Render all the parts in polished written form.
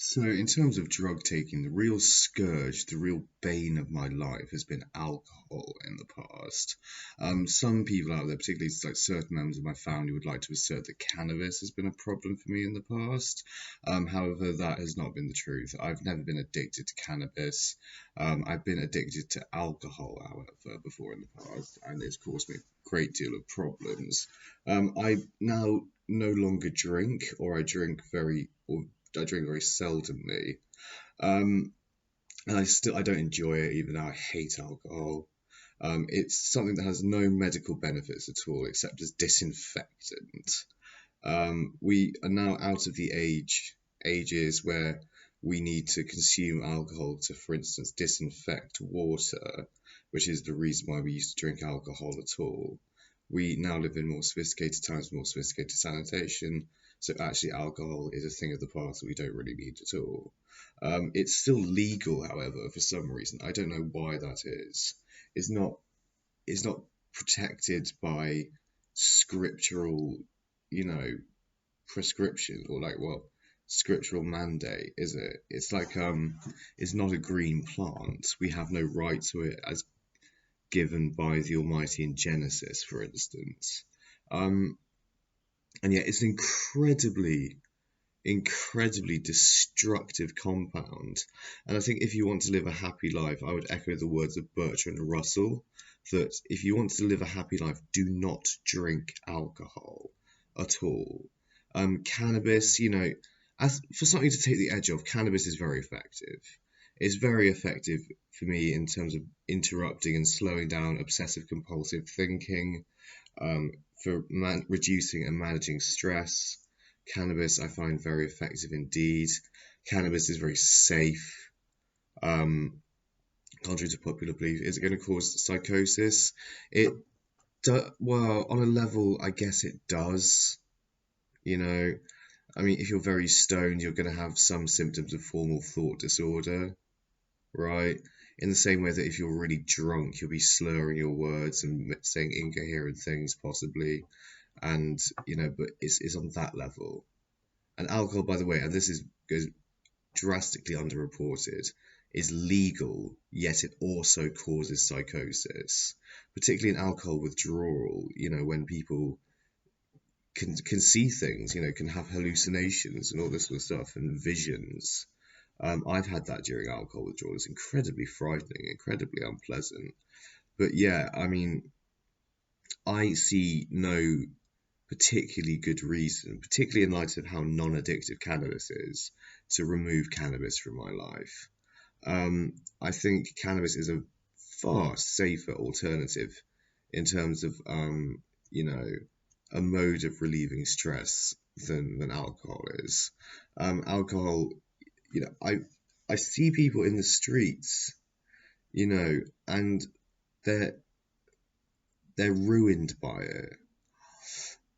So, in terms of drug taking, the real scourge, the real bane of my life has been alcohol in the past. Some people out there, particularly like certain members of my family, would like to assert that cannabis has been a problem for me in the past. However, that has not been the truth. I've never been addicted to cannabis. I've been addicted to alcohol, however, before in the past, and it's caused me a great deal of problems. I now no longer drink, or I drink very seldomly. And I don't enjoy it even though I hate alcohol. It's something that has no medical benefits at all except as disinfectant. We are now out of the ages where we need to consume alcohol to, for instance, disinfect water, which is the reason why we used to drink alcohol at all. We now live in more sophisticated times, more sophisticated sanitation. So actually, alcohol is a thing of the past that we don't really need at all. It's still legal, however, for some reason. I don't know why that is. It's not. It's not protected by scriptural, you know, prescription or like what scriptural mandate, is it? It's like it's not a green plant. We have no right to it as given by the Almighty in Genesis, for instance. And yet it's an incredibly destructive compound. And I think if you want to live a happy life, I would echo the words of Bertrand Russell that if you want to live a happy life, do not drink alcohol at all. Cannabis, as for something to take the edge off, cannabis is very effective. It's very effective for me in terms of interrupting and slowing down obsessive compulsive thinking, for reducing and managing stress. Cannabis I find very effective indeed. Cannabis is very safe. Contrary to popular belief, is it going to cause psychosis? Well, on a level, I guess it does. I mean, if you're very stoned, you're going to have some symptoms of formal thought disorder, right? In the same way that if you're really drunk, you'll be slurring your words and saying incoherent things, possibly. And, but it's on that level. And alcohol, by the way, and this goes drastically underreported, is legal, yet it also causes psychosis, particularly in alcohol withdrawal, when people can see things, can have hallucinations and all this sort of stuff and visions. I've had that during alcohol withdrawal. It's incredibly frightening, incredibly unpleasant. But yeah, I mean, I see no particularly good reason, particularly in light of how non-addictive cannabis is, to remove cannabis from my life. I think cannabis is a far safer alternative in terms of, a mode of relieving stress than alcohol is. Alcohol, I see people in the streets, and they're ruined by it.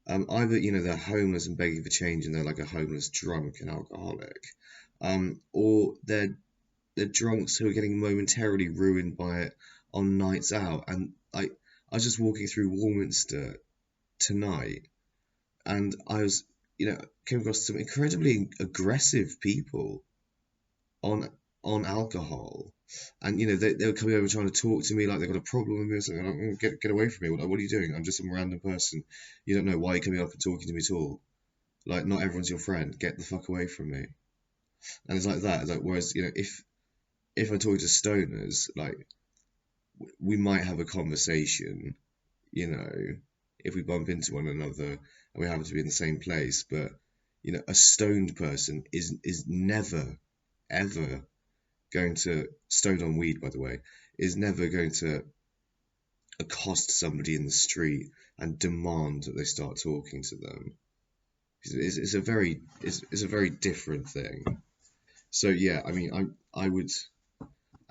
Either they're homeless and begging for change, and they're like a homeless drunk and alcoholic, or they're drunks who are getting momentarily ruined by it on nights out. And I was just walking through Warminster tonight, and I was came across some incredibly aggressive people on alcohol, and they were coming over trying to talk to me like they got a problem with me or something. I'm like, get away from me! What are you doing? I'm just some random person. You don't know why you're coming up and talking to me at all. Like, not everyone's your friend. Get the fuck away from me. And it's like that. It's like, whereas if I talk to stoners, like, we might have a conversation, if we bump into one another and we happen to be in the same place. But a stoned person is never ever going to, stoned on weed, by the way, is never going to accost somebody in the street and demand that they start talking to them. It's a very different thing. So yeah, I mean,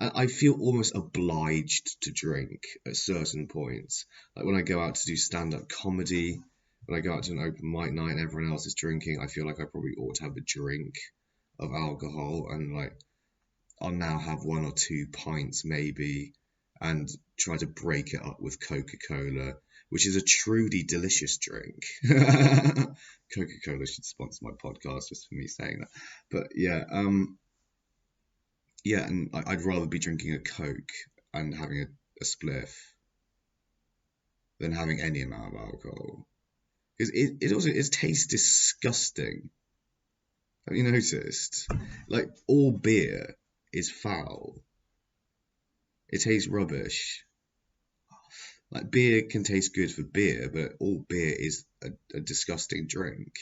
I feel almost obliged to drink at certain points. Like when I go out to do stand-up comedy, when I go out to an open mic night and everyone else is drinking, I feel like I probably ought to have a drink of alcohol, and like I'll now have 1 or 2 pints maybe, and try to break it up with Coca-Cola, which is a truly delicious drink. Coca-Cola should sponsor my podcast just for me saying that. But yeah, and I'd rather be drinking a Coke and having a spliff than having any amount of alcohol. Because it tastes disgusting. Have you noticed? Like, all beer is foul. It tastes rubbish. Like, beer can taste good for beer, but all beer is a disgusting drink.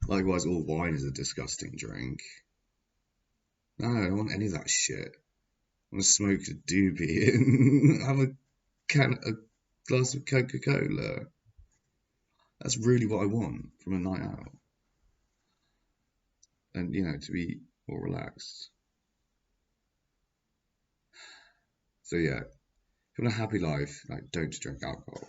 Likewise, all wine is a disgusting drink. No, I don't want any of that shit. I want to smoke a doobie and have a glass of Coca-Cola. That's really what I want from a night out. And, to be more relaxed. So yeah, if you want a happy life, don't drink alcohol.